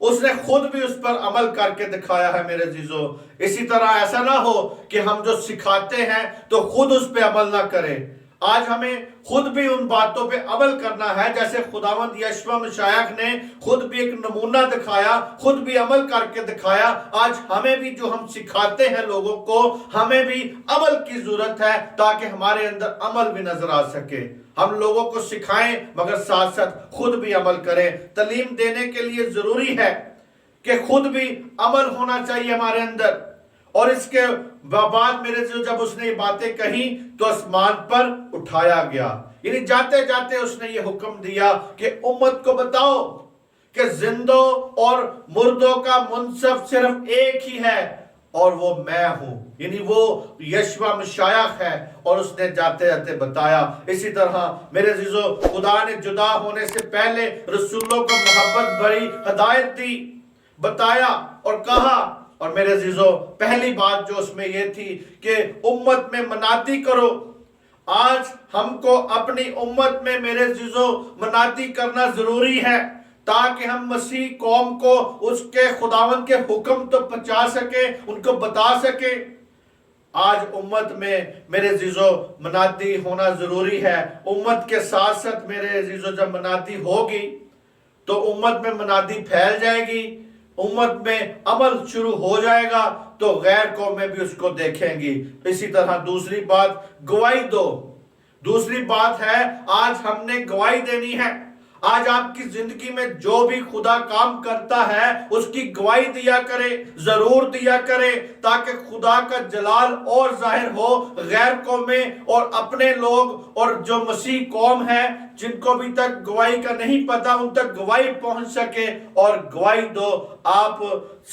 اس نے خود بھی اس پر عمل کر کے دکھایا ہے میرے عزیزو۔ اسی طرح ایسا نہ ہو کہ ہم جو سکھاتے ہیں تو خود اس پہ عمل نہ کریں۔ آج ہمیں خود بھی ان باتوں پہ عمل کرنا ہے، جیسے خداوند یشوع مسیح نے خود بھی ایک نمونہ دکھایا، خود بھی عمل کر کے دکھایا۔ آج ہمیں بھی جو ہم سکھاتے ہیں لوگوں کو، ہمیں بھی عمل کی ضرورت ہے تاکہ ہمارے اندر عمل بھی نظر آ سکے۔ ہم لوگوں کو سکھائیں مگر ساتھ ساتھ خود بھی عمل کریں۔ تعلیم دینے کے لیے ضروری ہے کہ خود بھی عمل ہونا چاہیے ہمارے اندر۔ اور اس کے بعد میرے جب اس نے یہ باتیں کہیں تو آسمان پر اٹھایا گیا، یعنی جاتے جاتے اس نے یہ حکم دیا کہ امت کو بتاؤ کہ زندوں اور مردوں کا منصف صرف ایک ہی ہے اور وہ میں ہوں، یعنی وہ یشوع مسیح ہے۔ اور اس نے جاتے جاتے بتایا۔ اسی طرح میرے عزیزو، خدا نے جدا ہونے سے پہلے رسولوں کو محبت بھری ہدایت دی، بتایا اور کہا۔ اور میرے عزیزو، پہلی بات جو اس میں یہ تھی کہ امت میں منادی کرو۔ آج ہم کو اپنی امت میں میرے عزیزو منادی کرنا ضروری ہے تاکہ ہم مسیح قوم کو اس کے خداوند کے حکم تو پہنچا سکیں، ان کو بتا سکیں۔ آج امت میں میرے عزیزو منادی ہونا ضروری ہے۔ امت کے ساتھ ساتھ میرے عزیزو جب منادی ہوگی تو امت میں منادی پھیل جائے گی، امت میں عمل شروع ہو جائے گا تو غیر قومیں بھی اس کو دیکھیں گی۔ اسی طرح دوسری بات، گواہی دو۔ دوسری بات ہے، آج ہم نے گواہی دینی ہے۔ آج آپ کی زندگی میں جو بھی خدا کام کرتا ہے اس کی گواہی دیا کرے، ضرور دیا کرے، تاکہ خدا کا جلال اور ظاہر ہو۔ غیر قومیں اور اپنے لوگ اور جو مسیح قوم ہے جن کو بھی تک گواہی کا نہیں پتا، ان تک گواہی پہنچ سکے۔ اور گواہی دو، آپ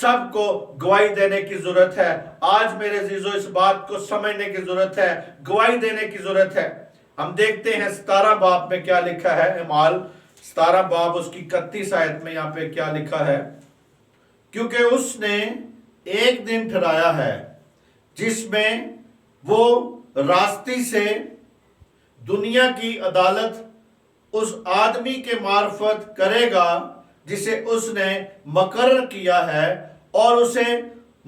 سب کو گواہی دینے کی ضرورت ہے۔ آج میرے عزیزو اس بات کو سمجھنے کی ضرورت ہے، گواہی دینے کی ضرورت ہے۔ ہم دیکھتے ہیں 17 باب میں کیا لکھا ہے، اعمال 17 باب اس کی 31 آیت میں یہاں پہ کیا لکھا ہے، کیونکہ اس نے ایک دن ٹھہرایا ہے جس میں وہ راستی سے دنیا کی عدالت اس آدمی کے معرفت کرے گا جسے اس نے مقرر کیا ہے، اور اسے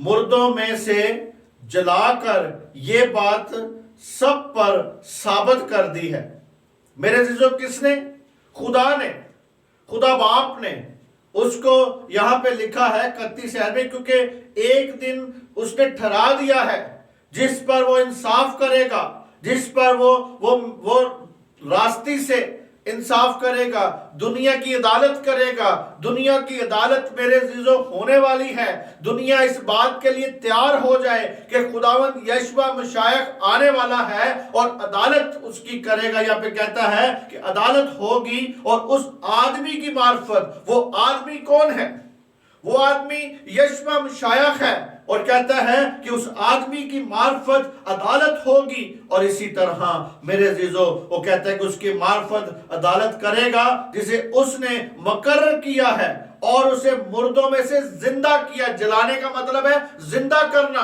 مردوں میں سے جلا کر یہ بات سب پر ثابت کر دی ہے۔ میرے عزیزو، کس نے؟ خدا نے، خدا باپ نے اس کو یہاں پہ لکھا ہے 31 آیت میں، کیونکہ ایک دن اس نے ٹھہرا دیا ہے جس پر وہ انصاف کرے گا، جس پر وہ راستی سے انصاف کرے گا، دنیا کی عدالت کرے گا۔ دنیا کی عدالت میرے عزیزو ہونے والی ہے۔ دنیا اس بات کے لیے تیار ہو جائے کہ خداوند یشوع مسیح آنے والا ہے اور عدالت اس کی کرے گا۔ یہاں پہ کہتا ہے کہ عدالت ہوگی اور اس آدمی کی معرفت۔ وہ آدمی کون ہے؟ وہ آدمی یشوع مسیح ہے، اور کہتا ہے کہ اس آدمی کی معرفت عدالت ہوگی۔ اور اسی طرح میرے عزیزو وہ کہتا ہے کہ اس کی معرفت عدالت کرے گا جسے اس نے مقرر کیا ہے، اور اسے مردوں میں سے زندہ کیا۔ جلانے کا مطلب ہے زندہ کرنا۔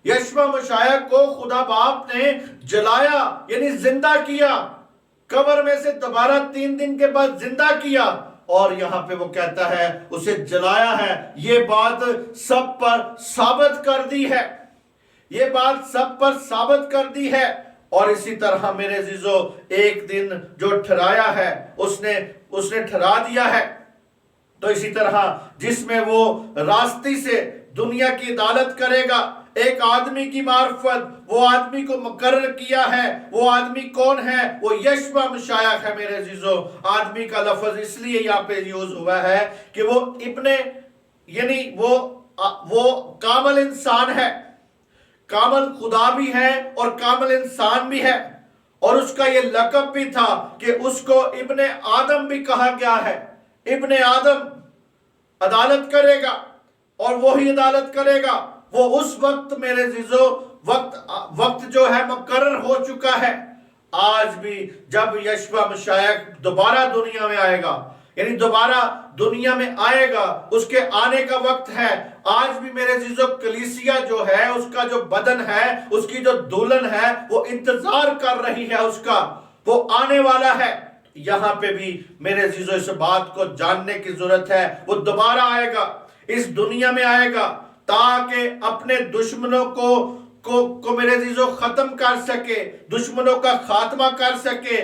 یشوع مسیح کو خدا باپ نے جلایا، یعنی زندہ کیا، قبر میں سے دوبارہ 3 دن کے بعد زندہ کیا، اور یہاں پہ وہ کہتا ہے اسے جلایا ہے۔ یہ بات سب پر ثابت کر دی ہے، یہ بات سب پر ثابت کر دی ہے۔ اور اسی طرح میرے عزیزو ایک دن جو ٹھہرایا ہے اس نے ٹھہرا دیا ہے، تو اسی طرح جس میں وہ راستی سے دنیا کی عدالت کرے گا، ایک آدمی کی معرفت، وہ آدمی کو مقرر کیا ہے۔ وہ آدمی کون ہے؟ وہ یشوع مسیح ہے میرے عزیزو۔ آدمی کا لفظ اس لیے یہاں پہ یوز ہوا ہے کہ وہ یعنی وہ کامل انسان ہے، کامل خدا بھی ہے اور کامل انسان بھی ہے۔ اور اس کا یہ لقب بھی تھا کہ اس کو ابن آدم بھی کہا گیا ہے۔ ابن آدم عدالت کرے گا، اور وہی عدالت کرے گا۔ وہ اس وقت میرے عزیزو وقت جو ہے مقرر ہو چکا ہے۔ آج بھی جب یشوع مسیح دوبارہ دنیا میں آئے گا، یعنی دوبارہ دنیا میں آئے گا، اس کے آنے کا وقت ہے۔ آج بھی میرے عزیزو کلیسیا جو ہے، اس کا جو بدن ہے، اس کی جو دلہن ہے، وہ انتظار کر رہی ہے اس کا، وہ آنے والا ہے۔ یہاں پہ بھی میرے عزیزو اس بات کو جاننے کی ضرورت ہے، وہ دوبارہ آئے گا، اس دنیا میں آئے گا تاکہ اپنے دشمنوں کو میرے عزیزو ختم کر سکے، دشمنوں کا خاتمہ کر سکے۔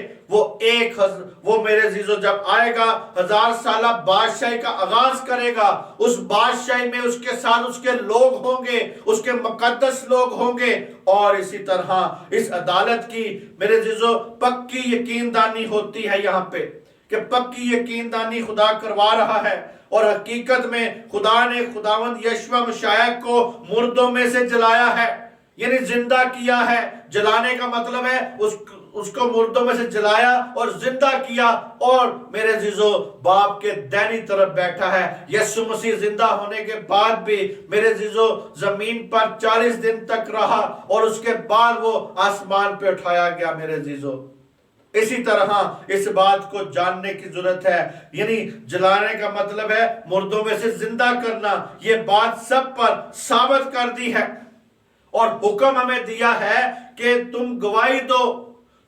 وہ میرے عزیزو جب آئے گا 1000 سالہ بادشاہی کا آغاز کرے گا، اس بادشاہی میں اس کے ساتھ اس کے لوگ ہوں گے، اس کے مقدس لوگ ہوں گے، اور اسی طرح اس عدالت کی میرے عزیزو پکی یقین دانی ہوتی ہے یہاں پہ، کہ پکی یقین دانی خدا کروا رہا ہے، اور حقیقت میں خدا نے خداوند یشوع مسیح کو مردوں میں سے جلایا ہے، یعنی زندہ کیا ہے۔ جلانے کا مطلب ہے اس کو مردوں میں سے جلایا اور زندہ کیا، اور میرے عزیزو باپ کے دائنی طرف بیٹھا ہے۔ یسوع مسیح زندہ ہونے کے بعد بھی میرے عزیزو زمین پر 40 دن تک رہا، اور اس کے بعد وہ آسمان پہ اٹھایا گیا میرے عزیزو۔ اسی طرح اس بات کو جاننے کی ضرورت ہے، یعنی جلانے کا مطلب ہے مردوں میں سے زندہ کرنا۔ یہ بات سب پر ثابت کر دی ہے، اور حکم ہمیں دیا ہے کہ تم گواہی دو،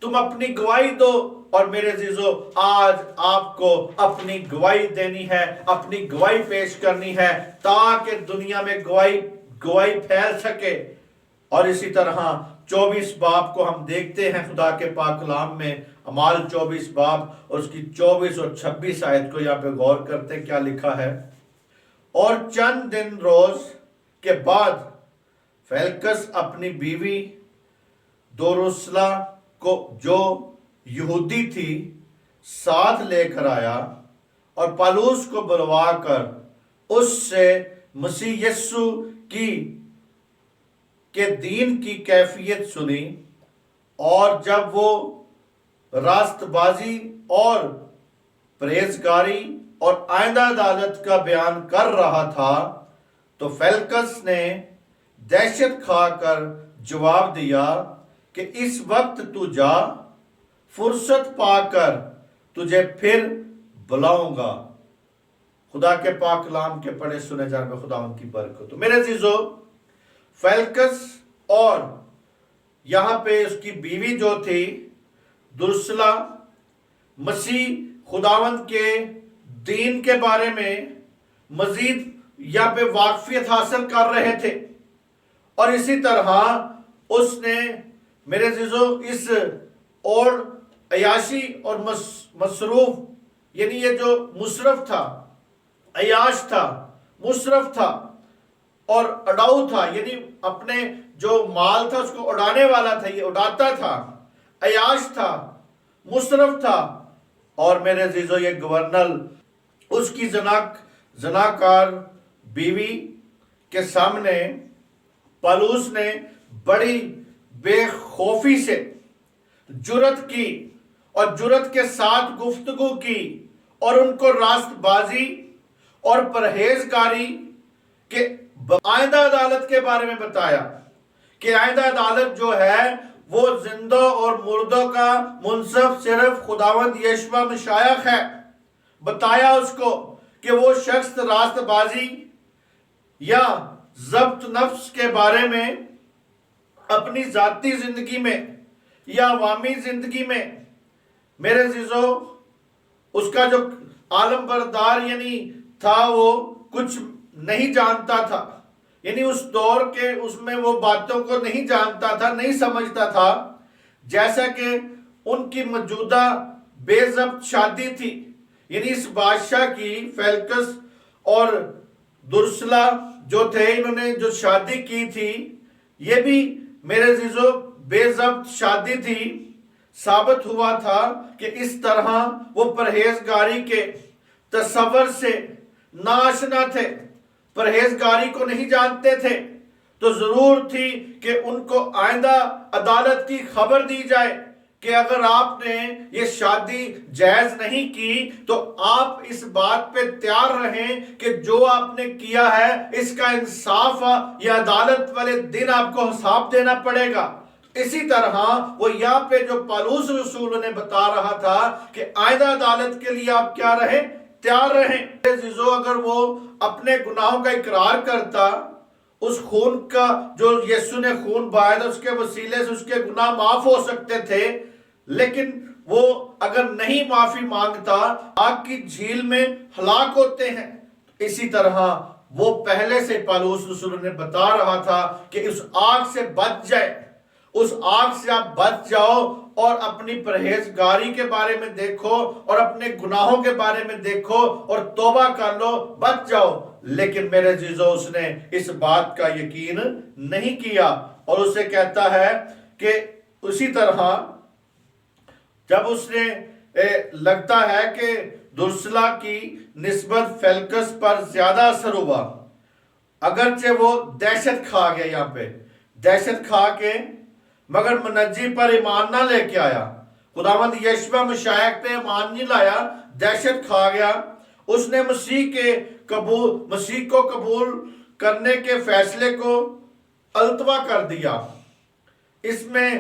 تم اپنی گواہی دو۔ اور میرے عزیزو آج آپ کو اپنی گواہی دینی ہے، اپنی گواہی پیش کرنی ہے، تاکہ دنیا میں گواہی پھیل سکے۔ اور اسی طرح 24 باب کو ہم دیکھتے ہیں خدا کے پاک کلام میں، اعمال 24 باب اور اس کی 24 اور 26 آیت کو یہاں پہ غور کرتے ہیں، کیا لکھا ہے۔ اور چند دن روز کے بعد فیلکس اپنی بیوی دروسلا کو جو یہودی تھی ساتھ لے کر آیا، اور پالوس کو بلوا کر اس سے مسیح یسوع کے دین کی کیفیت سنی۔ اور جب وہ راست بازی اور پرہیزگاری اور آئندہ عدالت کا بیان کر رہا تھا، تو فیلکس نے دہشت کھا کر جواب دیا کہ اس وقت تو جا، فرصت پا کر تجھے پھر بلاؤں گا۔ خدا کے پاک کلام کے پڑھے سنے جانے میں خدا ان کی برکت ہو۔ میرے عزیزو فیلکس اور یہاں پہ اس کی بیوی جو تھی درسلا، مسیح خداوند کے دین کے بارے میں مزید یہاں پہ واقفیت حاصل کر رہے تھے، اور اسی طرح اس نے میرے عزیزو اس اور عیاشی اور مصروف، یعنی یہ جو مصرف تھا، عیاش تھا، مصرف تھا اور اڑاؤ تھا، یعنی اپنے جو مال تھا اس کو اڑانے والا تھا، یہ اڑاتا تھا، عیاش تھا، مصرف تھا۔ اور میرے عزیزو یہ گورنر اس کی زناکار بیوی کے سامنے پالوس نے بڑی بے خوفی سے جرت کی، اور جرت کے ساتھ گفتگو کی، اور ان کو راست بازی اور پرہیزگاری کے آئندہ عدالت کے بارے میں بتایا، کہ آئندہ عدالت جو ہے وہ زندوں اور مردوں کا منصف صرف خداوند یشوع مسیح ہے۔ بتایا اس کو کہ وہ شخص راست بازی یا ضبط نفس کے بارے میں اپنی ذاتی زندگی میں یا عوامی زندگی میں میرے عزیزو اس کا جو عالم بردار یعنی تھا وہ کچھ نہیں جانتا تھا، یعنی اس دور کے اس میں وہ باتوں کو نہیں جانتا تھا، نہیں سمجھتا تھا، جیسا کہ ان کی موجودہ بے ضبط شادی تھی، یعنی اس بادشاہ کی فیلکس اور درسلا جو تھے، انہوں نے جو شادی کی تھی یہ بھی میرے عزیزو بے ضبط شادی تھی۔ ثابت ہوا تھا کہ اس طرح وہ پرہیزگاری کے تصور سے ناآشنا تھے، پرہیزگاری کو نہیں جانتے تھے، تو ضرور تھی کہ ان کو آئندہ عدالت کی خبر دی جائے کہ اگر آپ نے یہ شادی جائز نہیں کی تو آپ اس بات پہ تیار رہیں کہ جو آپ نے کیا ہے اس کا انصاف یا عدالت والے دن آپ کو حساب دینا پڑے گا۔ اسی طرح وہ یہاں پہ جو پالوس رسول نے بتا رہا تھا کہ آئندہ عدالت کے لیے آپ کیا رہیں، تیار رہیں۔ عزیزو اگر وہ اپنے گناہوں کا اقرار کرتا، اس خون کا جو یسوع نے خون بہایا تھا اس کے وسیلے سے اس کے گناہ معاف ہو سکتے تھے، لیکن وہ اگر نہیں معافی مانگتا آگ کی جھیل میں ہلاک ہوتے ہیں۔ اسی طرح وہ پہلے سے پالوس رسول نے بتا رہا تھا کہ اس آگ سے بچ جائے، اس آگ سے آپ بچ جاؤ اور اپنی پرہیزگاری کے بارے میں دیکھو اور اپنے گناہوں کے بارے میں دیکھو اور توبہ کر لو، بچ جاؤ۔ لیکن میرے عزیزو اس نے اس بات کا یقین نہیں کیا اور اسے کہتا ہے کہ اسی طرح جب اس نے لگتا ہے کہ درسلا کی نسبت فیلکس پر زیادہ اثر ہوا، اگرچہ وہ دہشت کھا گیا، یہاں پہ دہشت کھا کے مگر منجی پر ایمان نہ لے کے آیا، خداوند یشوع مشائق پہ ایمان نہیں لایا، دہشت کھا گیا۔ اس نے مسیح کو قبول کرنے کے فیصلے کو التوا کر دیا، اس میں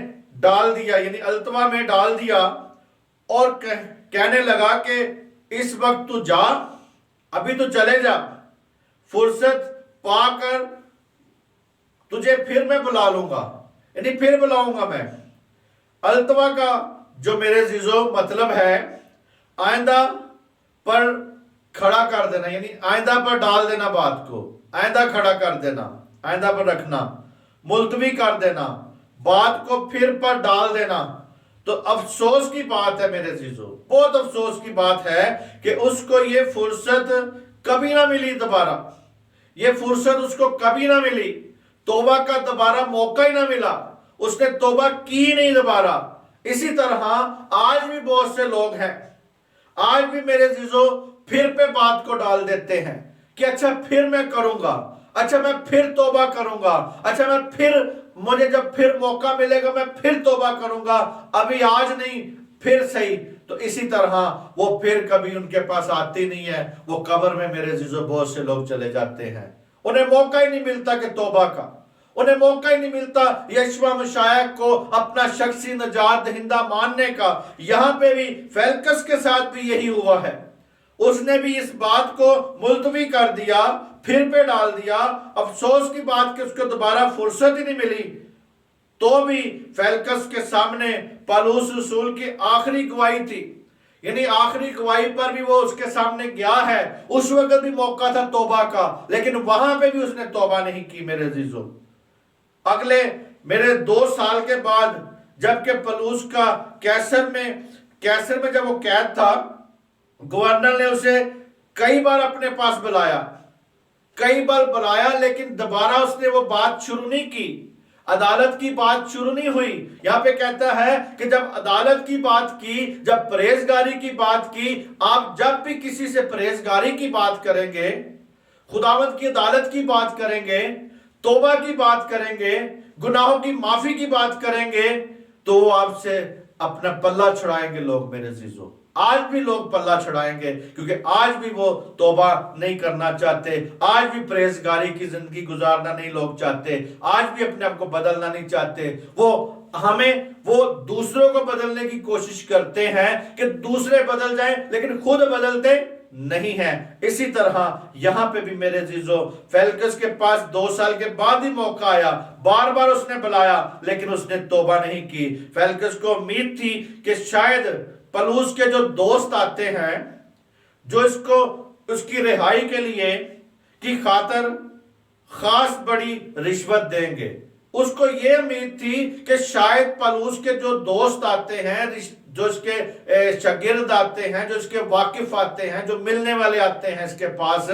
ڈال دیا، یعنی التوا میں ڈال دیا اور کہنے لگا کہ اس وقت تو جا، ابھی تو چلے جا، فرصت پا کر تجھے پھر میں بلا لوں گا، یعنی پھر بلاؤں گا میں۔ التوا کا جو میرے عزیزو مطلب ہے آئندہ پر کھڑا کر دینا، یعنی آئندہ پر ڈال دینا، بات کو آئندہ کھڑا کر دینا، آئندہ پر رکھنا، ملتوی کر دینا، بات کو پھر پر ڈال دینا۔ تو افسوس کی بات ہے میرے عزیزو، بہت افسوس کی بات ہے کہ اس کو یہ فرصت کبھی نہ ملی، دوبارہ یہ فرصت اس کو کبھی نہ ملی، توبہ کا دوبارہ موقع ہی نہ ملا، اس نے توبہ کی نہیں دوبارہ۔ اسی طرح آج بھی بہت سے لوگ ہیں، آج بھی میرے عزیزو پھر پہ بات کو ڈال دیتے ہیں کہ اچھا پھر میں کروں گا، اچھا میں پھر توبہ کروں گا، اچھا میں پھر، مجھے جب پھر موقع ملے گا میں پھر توبہ کروں گا، ابھی آج نہیں پھر صحیح۔ تو اسی طرح وہ پھر کبھی ان کے پاس آتی نہیں ہے، وہ قبر میں میرے عزیزو بہت سے لوگ چلے جاتے ہیں، انہیں موقع ہی نہیں ملتا کہ توبہ کا، انہیں موقع ہی نہیں ملتا یشوع مشائق کو اپنا شخصی نجات دہندہ ماننے کا۔ یہاں پہ بھی فیلکس کے ساتھ بھی یہی ہوا ہے، اس نے بھی اس بات کو ملتوی کر دیا، پھر پہ ڈال دیا۔ افسوس کی بات کہ اس کو دوبارہ فرصت ہی نہیں ملی، تو بھی فیلکس کے سامنے پالوس رسول کی آخری گواہی تھی، یعنی آخری گواہی پر بھی وہ اس کے سامنے گیا ہے، اس وقت بھی موقع تھا توبہ کا، لیکن وہاں پہ بھی اس نے توبہ نہیں کی میرے عزیزو۔ اگلے میرے 2 سال کے بعد جبکہ پلوس کا کیسر میں جب وہ قید تھا، گورنر نے اسے کئی بار اپنے پاس بلایا، لیکن دوبارہ اس نے وہ بات شروع نہیں کی، عدالت کی بات شروع نہیں ہوئی۔ یہاں پہ کہتا ہے کہ جب عدالت کی بات کی، جب پرہیزگاری کی بات کی، آپ جب بھی کسی سے پرہیزگاری کی بات کریں گے، خداوند کی عدالت کی بات کریں گے، توبہ کی بات کریں گے، گناہوں کی معافی کی بات کریں گے، تو وہ آپ سے اپنا پلہ چھڑائیں گے لوگ میرے عزیزو۔ آج بھی لوگ پلہ چھڑائیں گے، کیونکہ آج بھی وہ توبہ نہیں کرنا چاہتے، آج بھی پرہیزگاری کی زندگی گزارنا نہیں لوگ چاہتے، آج بھی اپنے آپ کو بدلنا نہیں چاہتے۔ وہ دوسروں کو بدلنے کی کوشش کرتے ہیں کہ دوسرے بدل جائیں، لیکن خود بدلتے نہیں ہیں۔ اسی طرح یہاں پہ بھی میرے عزیزو فیلکس کے پاس 2 سال کے بعد ہی موقع آیا، بار بار اس نے بلایا، لیکن اس نے توبہ نہیں کی۔ فیلکس کو امید تھی کہ شاید پلوس کے جو دوست آتے ہیں، جو اس کی رہائی کے لیے کی خاطر خاص بڑی رشوت دیں گے۔ اس کو یہ امید تھی کہ شاید پلوس کے جو دوست آتے ہیں، جو اس کے شاگرد آتے ہیں، جو اس کے واقف آتے ہیں، جو ملنے والے آتے ہیں اس کے پاس،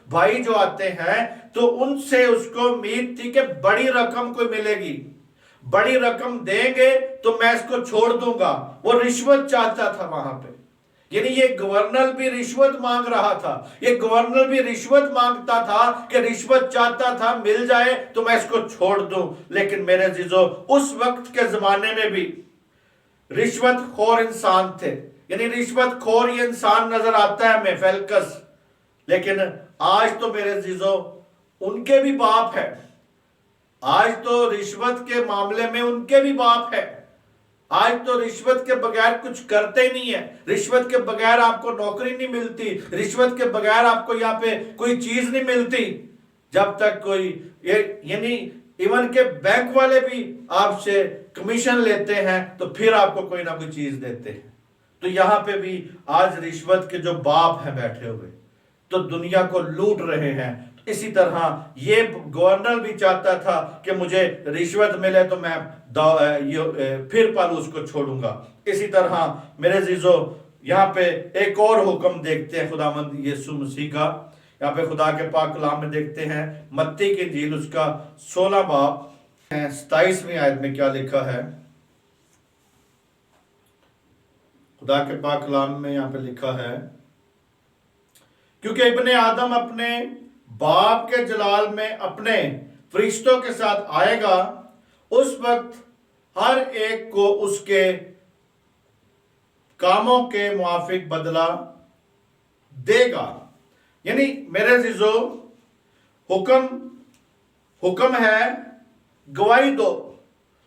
بھائی جو آتے ہیں، تو ان سے اس کو امید تھی کہ بڑی رقم کوئی ملے گی، بڑی رقم دیں گے تو میں اس کو چھوڑ دوں گا۔ وہ رشوت چاہتا تھا وہاں پہ، یعنی یہ گورنر بھی رشوت مانگ رہا تھا، یہ گورنر بھی رشوت مانگتا تھا کہ رشوت چاہتا تھا مل جائے تو میں اس کو چھوڑ دوں۔ لیکن میرے عزیزو اس وقت کے زمانے میں بھی رشوت خور انسان تھے، یعنی رشوت خور یہ انسان نظر آتا ہے ہمیں فیلکس، لیکن آج تو میرے عزیزو ان کے بھی باپ ہے، آج تو رشوت کے معاملے میں ان کے بھی باپ ہے، آج تو رشوت کے بغیر کچھ کرتے ہی نہیں ہے، رشوت کے بغیر آپ کو نوکری نہیں ملتی، رشوت کے بغیر آپ کو یہاں پہ کوئی چیز نہیں ملتی، جب تک کوئی، یعنی ایون کہ بینک والے بھی آپ سے کمیشن لیتے ہیں تو پھر آپ کو کوئی نہ کوئی چیز دیتے ہیں۔ تو یہاں پہ بھی آج رشوت کے جو باپ ہیں بیٹھے ہوئے تو دنیا کو لوٹ رہے ہیں. اسی طرح یہ گورنر بھی چاہتا تھا کہ مجھے رشوت ملے تو میں پھر پالوس کو چھوڑوں گا. اسی طرح میرے عزیزو یہاں پہ ایک اور حکم دیکھتے ہیں خداوند یسوع مسیح کا. یہاں پہ خدا کے پاک کلام میں دیکھتے ہیں متی کی انجیل اس کا 16 باب 27ویں آیت میں کیا لکھا ہے. خدا کے پاک کلام میں یہاں پہ لکھا ہے کیونکہ ابن آدم اپنے باپ کے جلال میں اپنے فرشتوں کے ساتھ آئے گا اس وقت ہر ایک کو اس کے کاموں کے موافق بدلہ دے گا. یعنی میرے عزیزو حکم ہے گواہی دو،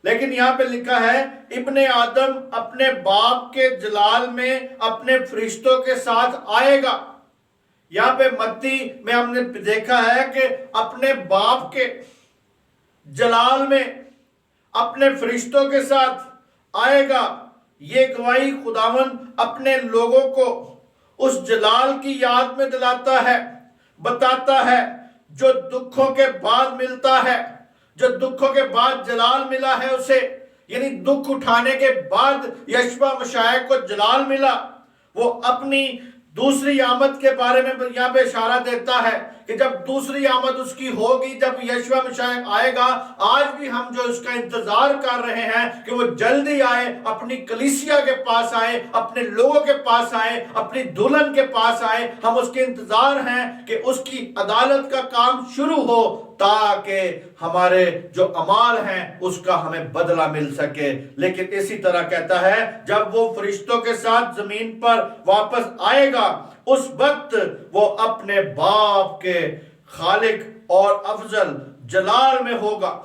لیکن یہاں پہ لکھا ہے ابن آدم اپنے باپ کے جلال میں اپنے فرشتوں کے ساتھ آئے گا. یہاں پہ متی میں ہم نے دیکھا ہے کہ اپنے باپ کے جلال میں اپنے فرشتوں کے ساتھ آئے گا. یہ گواہی خداوند اپنے لوگوں کو اس جلال کی یاد میں دلاتا ہے، بتاتا ہے جو دکھوں کے بعد ملتا ہے، جو دکھوں کے بعد جلال ملا ہے اسے. یعنی دکھ اٹھانے کے بعد یشوع مسیح کو جلال ملا. وہ اپنی دوسری آمد کے بارے میں یہاں پہ اشارہ دیتا ہے کہ جب دوسری آمد اس کی ہوگی، جب یشوع مسیح آئے گا. آج بھی ہم جو اس کا انتظار کر رہے ہیں کہ وہ جلدی آئے، اپنی کلیسیا کے پاس آئے، اپنے لوگوں کے پاس آئے، اپنی دلہن کے پاس آئے. ہم اس کے انتظار ہیں کہ اس کی عدالت کا کام شروع ہو تاکہ ہمارے جو اعمال ہیں اس کا ہمیں بدلہ مل سکے. لیکن اسی طرح کہتا ہے جب وہ فرشتوں کے ساتھ زمین پر واپس آئے گا اس وقت وہ اپنے باپ کے خالق اور افضل جلال میں ہوگا.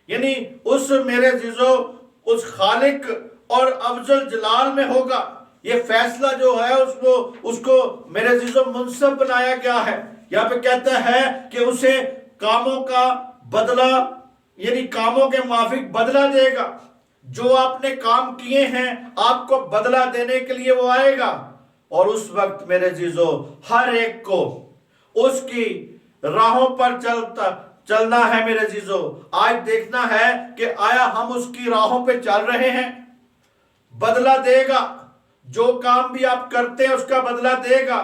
یعنی اس میرے عزیزو اس خالق اور افضل جلال میں ہوگا. یہ فیصلہ جو ہے اس کو میرے عزیزو منصب بنایا گیا ہے. یہاں پہ کہتا ہے کہ اسے کاموں کا بدلہ یعنی کاموں کے موافق بدلہ دے گا. جو آپ نے کام کیے ہیں آپ کو بدلہ دینے کے لیے وہ آئے گا. اور اس وقت میرے عزیزو ہر ایک کو اس کی راہوں پر چلنا ہے. میرے عزیزو آج دیکھنا ہے کہ آیا ہم اس کی راہوں پہ چل رہے ہیں. بدلہ دے گا، جو کام بھی آپ کرتے ہیں اس کا بدلہ دے گا.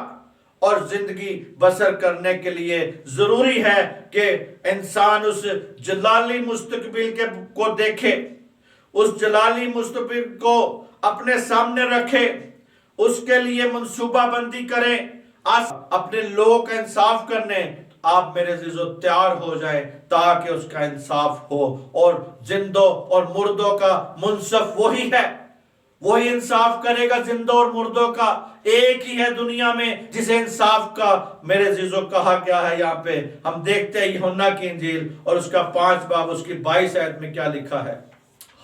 اور زندگی بسر کرنے کے لیے ضروری ہے کہ انسان اس جلالی مستقبل کو دیکھے، اس جلالی مستقبل کو اپنے سامنے رکھے، اس کے لیے منصوبہ بندی کریں، اپنے لوگوں کا انصاف کرنے. آپ میرے عزیزو تیار ہو جائیں تاکہ اس کا انصاف ہو. اور زندوں اور مردوں کا منصف وہی ہے، وہی انصاف کرے گا زندوں اور مردوں کا. ایک ہی ہے دنیا میں جسے انصاف کا میرے عزیزو کہا گیا ہے. یہاں پہ ہم دیکھتے ہیں یوحنا کی انجیل اور اس کا 5 باب اس کی 22 آیت میں کیا لکھا ہے.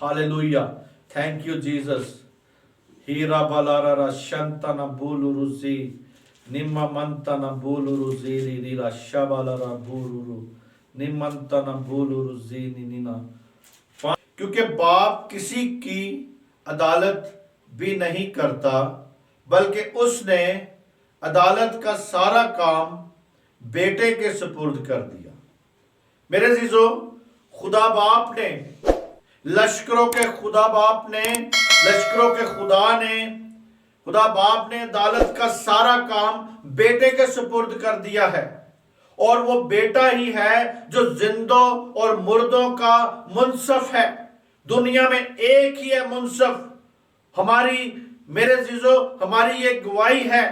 Hallelujah, thank you Jesus. ہیرا بالارا را شنتا نا بولو روزی نما منتا نا بولو روزی ریرا شبالارا بورو نمنتا نا بولو روزی نینا. کیونکہ باپ کسی کی عدالت بھی نہیں کرتا بلکہ اس نے عدالت کا سارا کام بیٹے کے سپرد کر دیا. میرے عزیزو خدا باپ نے لشکروں کے خدا باپ نے خدا باپ نے عدالت کا سارا کام بیٹے کے سپرد کر دیا ہے. اور وہ بیٹا ہی ہے جو زندوں اور مردوں کا منصف ہے. دنیا میں ایک ہی ہے منصف. میرے عزیزو ہماری یہ گواہی ہے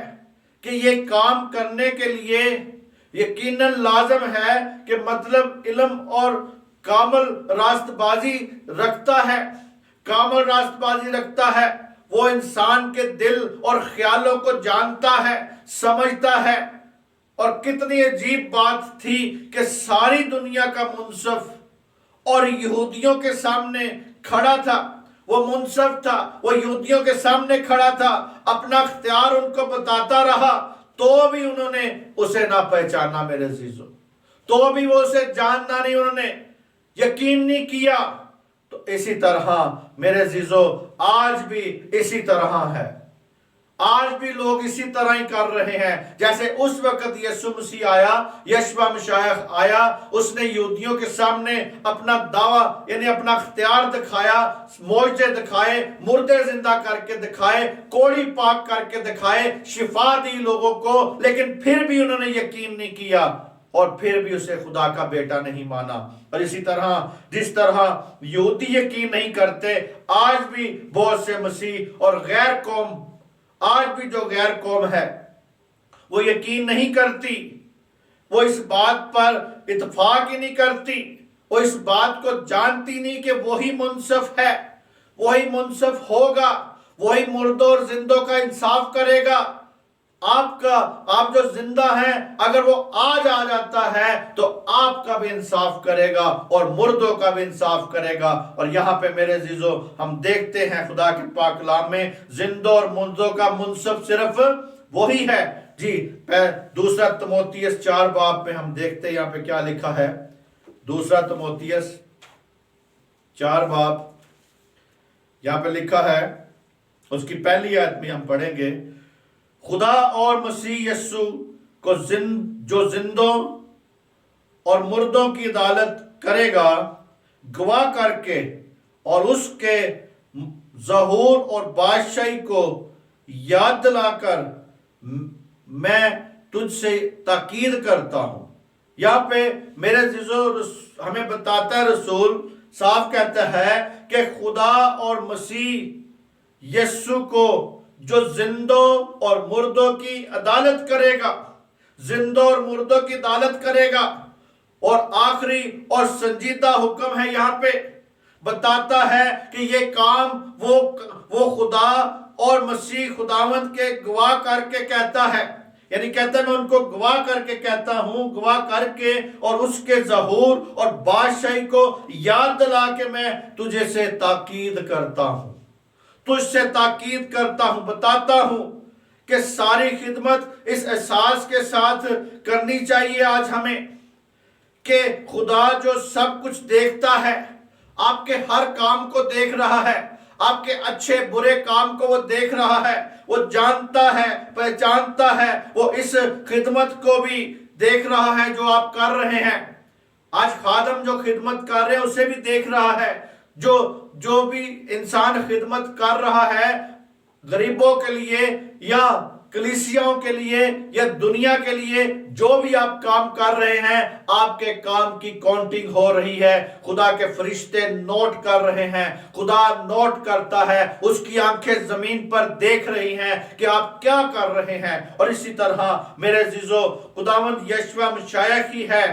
کہ یہ کام کرنے کے لیے یقیناً لازم ہے کہ مطلب علم اور کامل راست بازی رکھتا ہے. وہ انسان کے دل اور خیالوں کو جانتا ہے، سمجھتا ہے. اور کتنی عجیب بات تھی کہ ساری دنیا کا منصف اور یہودیوں کے سامنے کھڑا تھا. وہ منصف تھا، وہ یہودیوں کے سامنے کھڑا تھا، اپنا اختیار ان کو بتاتا رہا تو بھی انہوں نے اسے نہ پہچانا. میرے عزیزو تو بھی وہ اسے جاننا نہیں، انہوں نے یقین نہیں کیا. تو اسی طرح میرے عزیزو آج بھی اسی طرح ہے. آج بھی لوگ اسی طرح ہی کر رہے ہیں جیسے اس وقت یسوع مسیح آیا، یشوع مشائخ آیا، اس نے یہودیوں کے سامنے اپنا دعویٰ یعنی اپنا اختیار دکھایا، معجزے دکھائے، مردے زندہ کر کے دکھائے، کوڑی پاک کر کے دکھائے، شفا دی لوگوں کو، لیکن پھر بھی انہوں نے یقین نہیں کیا اور پھر بھی اسے خدا کا بیٹا نہیں مانا۔ اور اسی طرح جس طرح یہودی یقین نہیں کرتے، آج بھی بہت سے مسیح اور غیر قوم، آج بھی جو غیر قوم ہے وہ یقین نہیں کرتی، وہ اس بات پر اتفاق ہی نہیں کرتی، وہ اس بات کو جانتی نہیں کہ وہی منصف ہے، وہی منصف ہوگا، وہی مردوں اور زندوں کا انصاف کرے گا۔ آپ جو زندہ ہیں، اگر وہ آج آ جاتا ہے تو آپ کا بھی انصاف کرے گا اور مردوں کا بھی انصاف کرے گا۔ اور یہاں پہ میرے عزیزو ہم دیکھتے ہیں خدا کے پاک کلام میں زندوں اور مردوں کا منصف صرف وہی ہے۔ جی دوسرا تموتیس 4 باب میں ہم دیکھتے ہیں یہاں پہ کیا لکھا ہے۔ دوسرا تموتیس 4 باب یہاں پہ لکھا ہے، اس کی پہلی آیت میں ہم پڑھیں گے، خدا اور مسیح یسوع کو جو زندوں اور مردوں کی عدالت کرے گا گواہ کر کے، اور اس کے ظہور اور بادشاہی کو یاد دلا کر میں تجھ سے تاکید کرتا ہوں۔ یہاں پہ میرے عزیزو ہمیں بتاتا ہے، رسول صاف کہتا ہے کہ خدا اور مسیح یسوع کو جو زندوں اور مردوں کی عدالت کرے گا، زندوں اور مردوں کی عدالت کرے گا۔ اور آخری اور سنجیدہ حکم ہے، یہاں پہ بتاتا ہے کہ یہ کام وہ خدا اور مسیح خداوند کے گواہ کر کے کہتا ہے، یعنی کہتا ہے میں ان کو گواہ کر کے کہتا ہوں، گواہ کر کے اور اس کے ظہور اور بادشاہی کو یاد دلا کے میں تجھے سے تاکید کرتا ہوں، تجھ سے تاکید کرتا ہوں، بتاتا ہوں کہ ساری خدمت اس احساس کے ساتھ کرنی چاہیے آج ہمیں کہ خدا جو سب کچھ دیکھتا ہے، آپ کے ہر کام کو دیکھ رہا ہے، آپ کے اچھے برے کام کو وہ دیکھ رہا ہے، وہ جانتا ہے، پہچانتا ہے، وہ اس خدمت کو بھی دیکھ رہا ہے جو آپ کر رہے ہیں۔ آج خادم جو خدمت کر رہے ہیں اسے بھی دیکھ رہا ہے، جو بھی انسان خدمت کر رہا ہے غریبوں کے لیے یا کلیسیاؤں کے لیے یا دنیا کے لیے، جو بھی آپ کام کر رہے ہیں، آپ کے کام کی کاؤنٹنگ ہو رہی ہے، خدا کے فرشتے نوٹ کر رہے ہیں، خدا نوٹ کرتا ہے، اس کی آنکھیں زمین پر دیکھ رہی ہیں کہ آپ کیا کر رہے ہیں۔ اور اسی طرح میرے عزیزو خداوند یشوع مشائخ ہی ہے،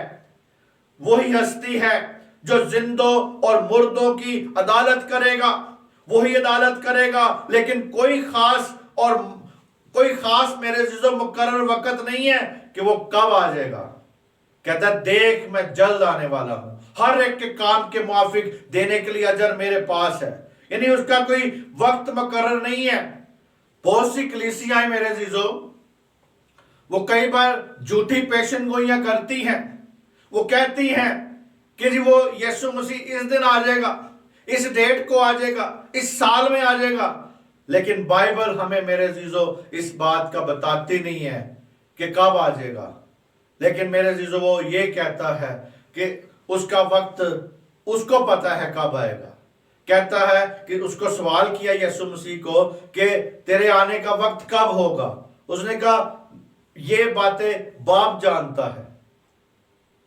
وہی ہستی ہے جو زندوں اور مردوں کی عدالت کرے گا، وہی عدالت کرے گا، لیکن کوئی خاص میرے عزیزو مقرر وقت نہیں ہے کہ وہ کب آ جائے گا۔ کہتا ہے دیکھ میں جلد آنے والا ہوں، ہر ایک کے کام کے موافق دینے کے لیے اجر میرے پاس ہے، یعنی اس کا کوئی وقت مقرر نہیں ہے۔ بہت سی کلیسیاں میرے عزیزو وہ کئی بار جھوٹی پیشن گوئیاں کرتی ہیں، وہ کہتی ہیں کہ جی وہ یسوع مسیح اس دن آ جائے گا، اس ڈیٹ کو آ جائے گا، اس سال میں آ جائے گا، لیکن بائبل ہمیں میرے عزیزو اس بات کا بتاتی نہیں ہے کہ کب آ جائے گا، لیکن میرے عزیزو وہ یہ کہتا ہے کہ اس کا وقت اس کو پتا ہے کب آئے گا۔ کہتا ہے کہ اس کو سوال کیا یسوع مسیح کو کہ تیرے آنے کا وقت کب ہوگا، اس نے کہا یہ باتیں باپ جانتا ہے،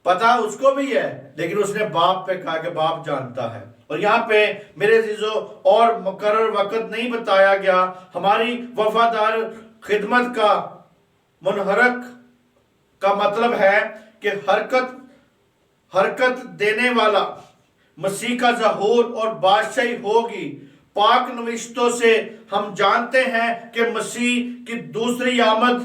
پتا اس کو بھی ہے، لیکن اس نے باپ پہ کہا کہ باپ جانتا ہے۔ اور یہاں پہ میرے عزیزو اور مقرر وقت نہیں بتایا گیا، ہماری وفادار خدمت کا منحرک کا مطلب ہے کہ حرکت دینے والا مسیح کا ظہور اور بادشاہی ہوگی۔ پاک نوشتوں سے ہم جانتے ہیں کہ مسیح کی دوسری آمد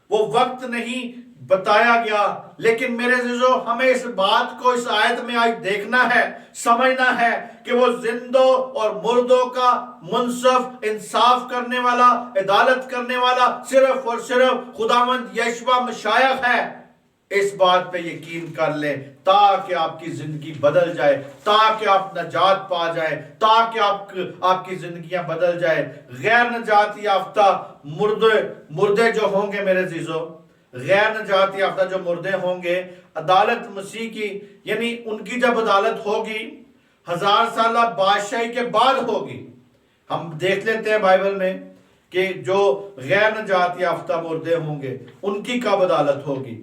وہ وقت نہیں بتایا گیا، لیکن میرے عزیزو ہمیں اس بات کو اس آیت میں آج دیکھنا ہے، سمجھنا ہے کہ وہ زندوں اور مردوں کا منصف، انصاف کرنے والا، عدالت کرنے والا صرف اور صرف خداوند یشوع مشائخ ہے۔ اس بات پہ یقین کر لیں تاکہ آپ کی زندگی بدل جائے، تاکہ آپ نجات پا جائیں، تاکہ آپ کی زندگیاں بدل جائے۔ غیر نجات یافتہ مردے جو ہوں گے میرے عزیزو، غیر نجات یافتہ جو مردے ہوں گے، عدالت مسیح کی یعنی ان کی جب عدالت ہوگی 1000 سالہ بادشاہی کے بعد ہوگی۔ ہم دیکھ لیتے ہیں بائبل میں کہ جو غیر نجات یافتہ مردے ہوں گے ان کی کب عدالت ہوگی۔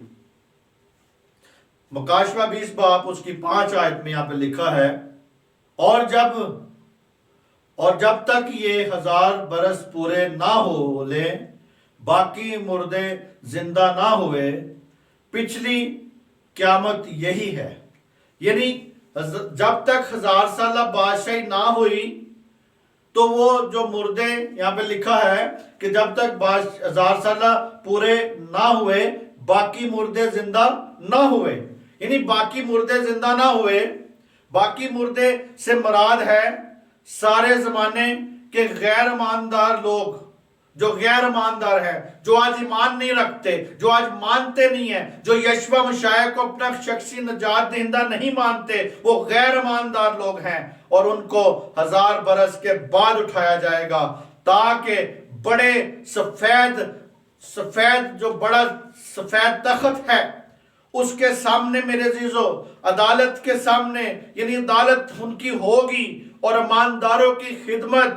مکاشفہ 20 باب اس کی 5 آیت میں یہاں پہ لکھا ہے، اور جب تک یہ 1000 برس پورے نہ ہو لے باقی مردے زندہ نہ ہوئے، پچھلی قیامت یہی ہے۔ یعنی جب تک 1000 سالہ بادشاہی نہ ہوئی تو وہ جو مردے یہاں پہ لکھا ہے کہ جب تک 1000 سالہ پورے نہ ہوئے باقی مردے زندہ نہ ہوئے، یعنی باقی مردے زندہ نہ ہوئے۔ باقی مردے سے مراد ہے سارے زمانے کے غیر ایماندار لوگ، جو غیر ایماندار ہیں، جو آج ایمان نہیں رکھتے، جو آج مانتے نہیں ہیں، جو یشوع مسیح کو اپنا شخصی نجات دہندہ نہیں مانتے، وہ غیر ایماندار لوگ ہیں، اور ان کو 1000 برس کے بعد اٹھایا جائے گا تاکہ بڑے سفید جو بڑا سفید تخت ہے اس کے سامنے میرے عزیزو، عدالت کے سامنے، یعنی عدالت ان کی ہوگی، اور ایمانداروں کی خدمت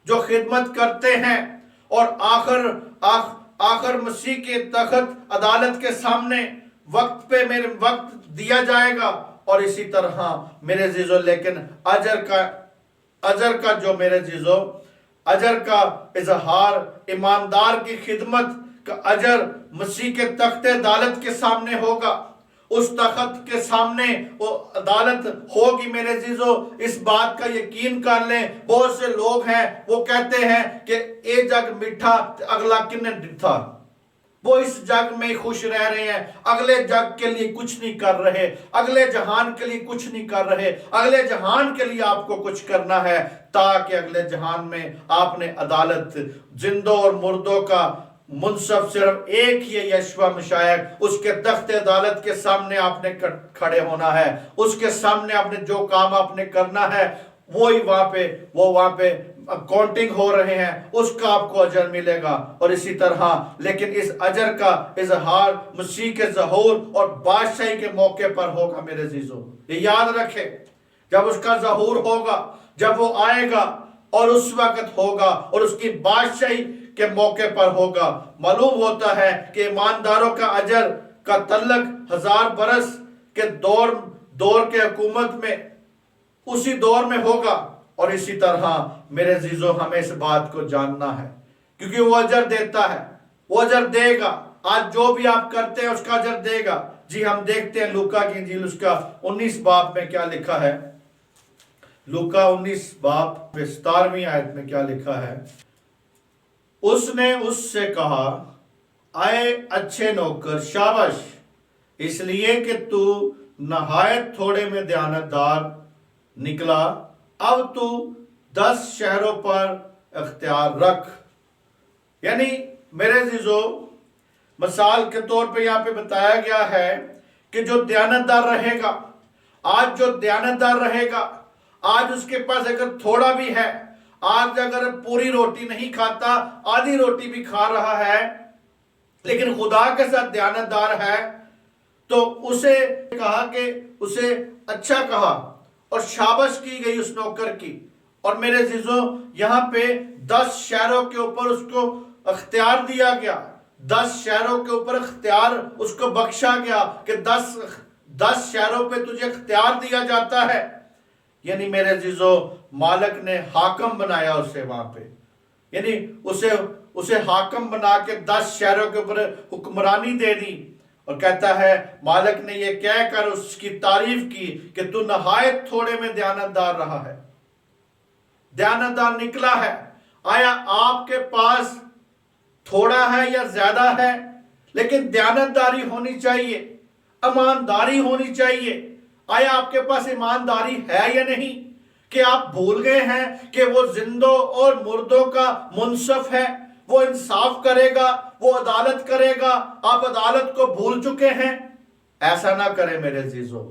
جو خدمت کرتے ہیں، اور آخر مسیح کے تخت عدالت کے سامنے وقت پہ میرے وقت دیا جائے گا۔ اور اسی طرح میرے عزیزو لیکن اجر کا جو میرے عزیزو اجر کا اظہار، ایماندار کی خدمت کا اجر مسیح کے تخت عدالت کے سامنے ہوگا۔ اس تخت کے سامنے وہ عدالت ہوگی میرے عزیزو، اس بات کا یقین کر لیں۔ بہت سے لوگ ہیں وہ کہتے ہیں کہ اے جگ میٹھا اگلا کنے ڈٹھا، وہ اس جگ میں خوش رہ رہے ہیں، اگلے جگ کے لیے کچھ نہیں کر رہے، اگلے جہان کے لیے کچھ نہیں کر رہے۔ اگلے جہان کے لیے آپ کو کچھ کرنا ہے تاکہ اگلے جہان میں آپ نے عدالت زندوں اور مردوں کا منصف صرف ایک ہی ہے، یشوع مسیح۔ اس کے تخت عدالت کے سامنے آپ نے کھڑے ہونا ہے، اس کے سامنے آپ نے جو کام آپ نے کرنا ہے وہی وہاں پہ اکاؤنٹنگ ہو رہے ہیں، اس کا آپ کو اجر ملے گا۔ اور اسی طرح لیکن اس اجر کا اظہار مسیح کے ظہور اور بادشاہی کے موقع پر ہوگا میرے عزیزو، یہ یاد رکھے، جب اس کا ظہور ہوگا، جب وہ آئے گا، اور اس وقت ہوگا، اور اس کی بادشاہی کے موقع پر ہوگا۔ معلوم ہوتا ہے کہ ایمانداروں کا اجر کا تعلق 1000 برس کے دور کے حکومت میں اسی دور میں ہوگا۔ اور اسی طرح میرے عزیزو ہمیں اس بات کو جاننا ہے، کیونکہ وہ اجر دیتا ہے، وہ اجر دے گا۔ آج جو بھی آپ کرتے ہیں اس کا اجر دے گا۔ جی ہم دیکھتے ہیں لوکا کی انجیل اس کا 19 باب میں کیا لکھا ہے۔ لوکا 19 باب 17ویں آیت میں کیا لکھا ہے۔ اس نے اس سے کہا، اے اچھے نوکر، شاباش، اس لیے کہ تو نہایت تھوڑے میں دیانتدار نکلا، اب تو 10 شہروں پر اختیار رکھ۔ یعنی میرے عزیزو مثال کے طور پہ یہاں پہ بتایا گیا ہے کہ جو دیانتدار رہے گا، آج جو دیانتدار رہے گا، آج اس کے پاس اگر تھوڑا بھی ہے، آج اگر پوری روٹی نہیں کھاتا، آدھی روٹی بھی کھا رہا ہے، لیکن خدا کے ساتھ دیانتدار ہے، تو اسے کہا کہ اسے اچھا کہا اور شاباش کی گئی اس نوکر کی۔ اور میرے عزیزو یہاں پہ 10 شہروں کے اوپر اس کو اختیار دیا گیا، 10 شہروں کے اوپر اختیار اس کو بخشا گیا کہ 10 شہروں پہ تجھے اختیار دیا جاتا ہے۔ یعنی میرے عزیزو مالک نے حاکم بنایا اسے وہاں پہ، یعنی اسے حاکم بنا کے 10 شہروں کے اوپر حکمرانی دے دی، اور کہتا ہے مالک نے یہ کہہ کر اس کی تعریف کی کہ تو نہایت تھوڑے میں دیانتدار رہا ہے، دیانتدار نکلا ہے۔ آیا آپ کے پاس تھوڑا ہے یا زیادہ ہے، لیکن دیانتداری ہونی چاہیے، ایمانداری ہونی چاہیے۔ آیا آپ کے پاس ایمانداری ہے یا نہیں، کہ آپ بھول گئے ہیں کہ وہ زندوں اور مردوں کا منصف ہے، وہ انصاف کرے گا، وہ عدالت کرے گا، آپ عدالت کو بھول چکے ہیں۔ ایسا نہ کرے میرے عزیزو،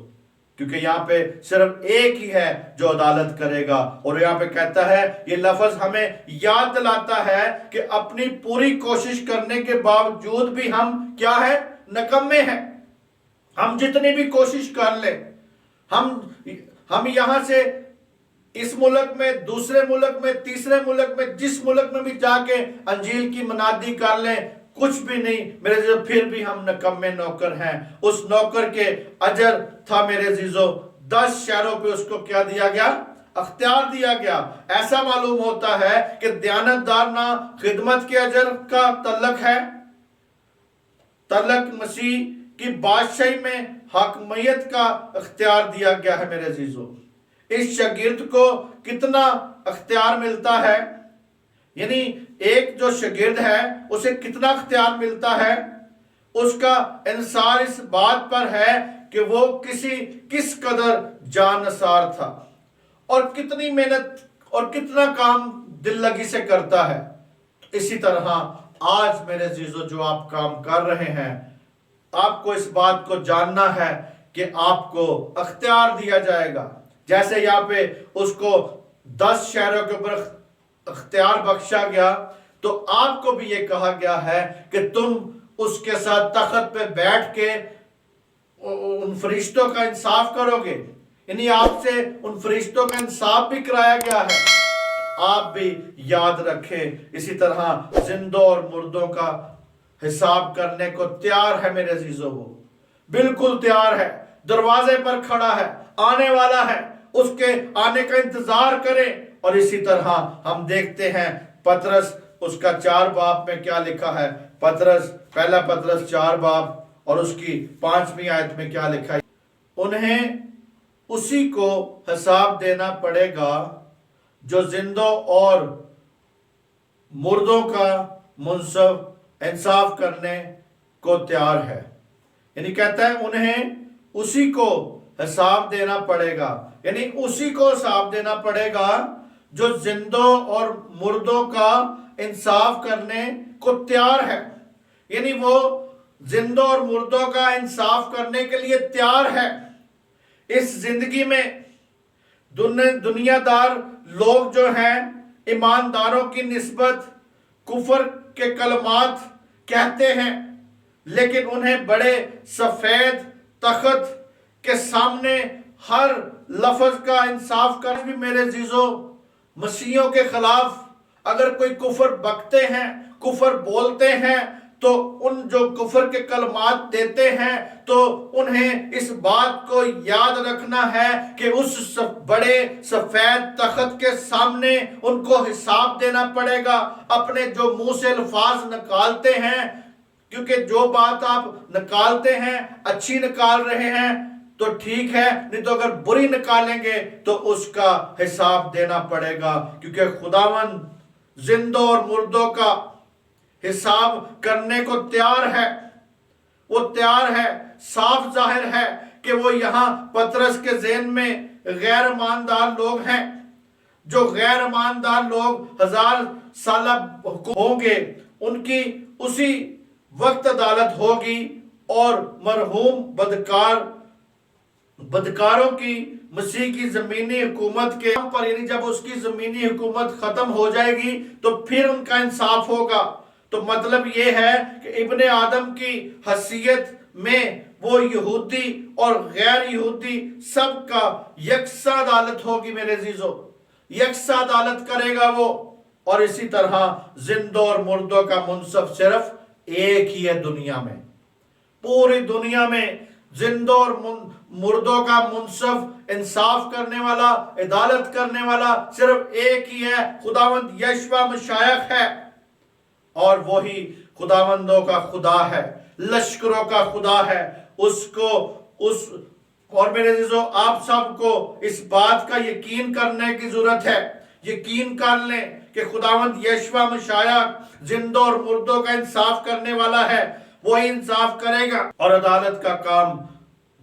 کیونکہ یہاں پہ صرف ایک ہی ہے جو عدالت کرے گا۔ اور یہاں پہ کہتا ہے، یہ لفظ ہمیں یاد دلاتا ہے کہ اپنی پوری کوشش کرنے کے باوجود بھی ہم کیا ہے؟ نکمے ہیں۔ ہم جتنی بھی کوشش کر لیں، ہم یہاں سے اس ملک میں، دوسرے ملک میں، تیسرے ملک میں، جس ملک میں بھی جا کے انجیل کی منادی کر لیں، کچھ بھی نہیں میرے عزیزو، پھر بھی ہم نکمے نوکر ہیں۔ اس نوکر کے اجر تھا میرے عزیزو 10 شہروں پہ اس کو کیا دیا گیا؟ اختیار دیا گیا۔ ایسا معلوم ہوتا ہے کہ دیانتدار نہ خدمت کے اجر کا تعلق ہے، تعلق مسیح کی بادشاہی میں حاکمیت کا اختیار دیا گیا ہے میرے عزیزو۔ اس شاگرد کو کتنا اختیار ملتا ہے؟ یعنی ایک جو شاگرد ہے اسے کتنا اختیار ملتا ہے؟ اس کا انحصار اس بات پر ہے کہ وہ کس قدر جاننثار تھا، اور کتنی محنت اور کتنا کام دل لگی سے کرتا ہے۔ اسی طرح آج میرے عزیزو جو آپ کام کر رہے ہیں، آپ کو اس بات کو جاننا ہے کہ آپ کو اختیار دیا جائے گا۔ جیسے یہاں پہ اس کو 10 شہروں کے اوپر اختیار بخشا گیا، تو آپ کو بھی یہ کہا گیا ہے کہ تم اس کے ساتھ تخت پہ بیٹھ کے ان فرشتوں کا انصاف کرو گے۔ یعنی آپ سے ان فرشتوں کا انصاف بھی کرایا گیا ہے۔ آپ بھی یاد رکھیں، اسی طرح زندوں اور مردوں کا حساب کرنے کو تیار ہے میرے عزیزو، وہ بالکل تیار ہے، دروازے پر کھڑا ہے، آنے والا ہے، اس کے آنے کا انتظار کریں۔ اور اسی طرح ہم دیکھتے ہیں پطرس اس کا 4 باب میں کیا لکھا ہے؟ پہلا پطرس 4 باب اور اس کی 5ویں آیت میں کیا لکھا ہے؟ انہیں اسی کو حساب دینا پڑے گا جو زندوں اور مردوں کا منصف انصاف کرنے کو تیار ہے۔ یعنی کہتا ہے انہیں اسی کو حساب دینا پڑے گا، یعنی اسی کو حساب دینا پڑے گا جو زندوں اور مردوں کا انصاف کرنے کو تیار ہے۔ یعنی وہ زندوں اور مردوں کا انصاف کرنے کے لیے تیار ہے۔ اس زندگی میں دنیا دار لوگ جو ہیں، ایمانداروں کی نسبت کفر کے کلمات کہتے ہیں، لیکن انہیں بڑے سفید تخت کے سامنے ہر لفظ کا انصاف کر بھی میرے عزیزو، مسیحیوں کے خلاف اگر کوئی کفر بکتے ہیں، کفر بولتے ہیں، تو ان جو کفر کے کلمات دیتے ہیں، تو انہیں اس بات کو یاد رکھنا ہے کہ اس بڑے سفید تخت کے سامنے ان کو حساب دینا پڑے گا۔ اپنے جو منہ سے الفاظ نکالتے ہیں، کیونکہ جو بات آپ نکالتے ہیں اچھی نکال رہے ہیں تو ٹھیک ہے، نہیں تو اگر بری نکالیں گے تو اس کا حساب دینا پڑے گا، کیونکہ خداوند زندوں اور مردوں کا حساب کرنے کو تیار ہے۔ وہ تیار ہے، صاف ظاہر ہے کہ وہ یہاں پطرس کے ذہن میں غیر ایماندار لوگ ہیں۔ جو غیر ایماندار لوگ 1000 سالہ ہوں گے، ان کی اسی وقت عدالت ہوگی، اور مرحوم بدکاروں کی مسیح کی زمینی حکومت کے پر، یعنی جب اس کی زمینی حکومت ختم ہو جائے گی تو پھر ان کا انصاف ہوگا۔ تو مطلب یہ ہے کہ ابن آدم کی حیثیت میں وہ یہودی اور غیر یہودی سب کا یکساں عدالت ہوگی میرے عزیزو، یکساں عدالت کرے گا وہ۔ اور اسی طرح زندوں اور مردوں کا منصف صرف ایک ہی ہے دنیا میں، پوری دنیا میں زندوں اور مردوں کا منصف انصاف کرنے والا، عدالت کرنے والا صرف ایک ہی ہے، خداوند یشوع مسیح ہے۔ اور وہی خداوندوں کا خدا ہے، لشکروں کا خدا ہے۔ اور میرے عزیزو، آپ سب کو اس بات کا یقین کرنے کی ضرورت ہے، یقین کر لیں کہ خداوند یشوع مسیح زندوں اور مردوں کا انصاف کرنے والا ہے، وہی انصاف کرے گا۔ اور عدالت کا کام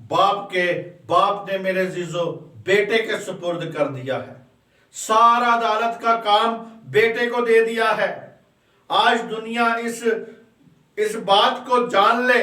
باپ نے میرے عزیزو بیٹے کے سپرد کر دیا ہے، سارا عدالت کا کام بیٹے کو دے دیا ہے۔ آج دنیا اس بات کو جان لے،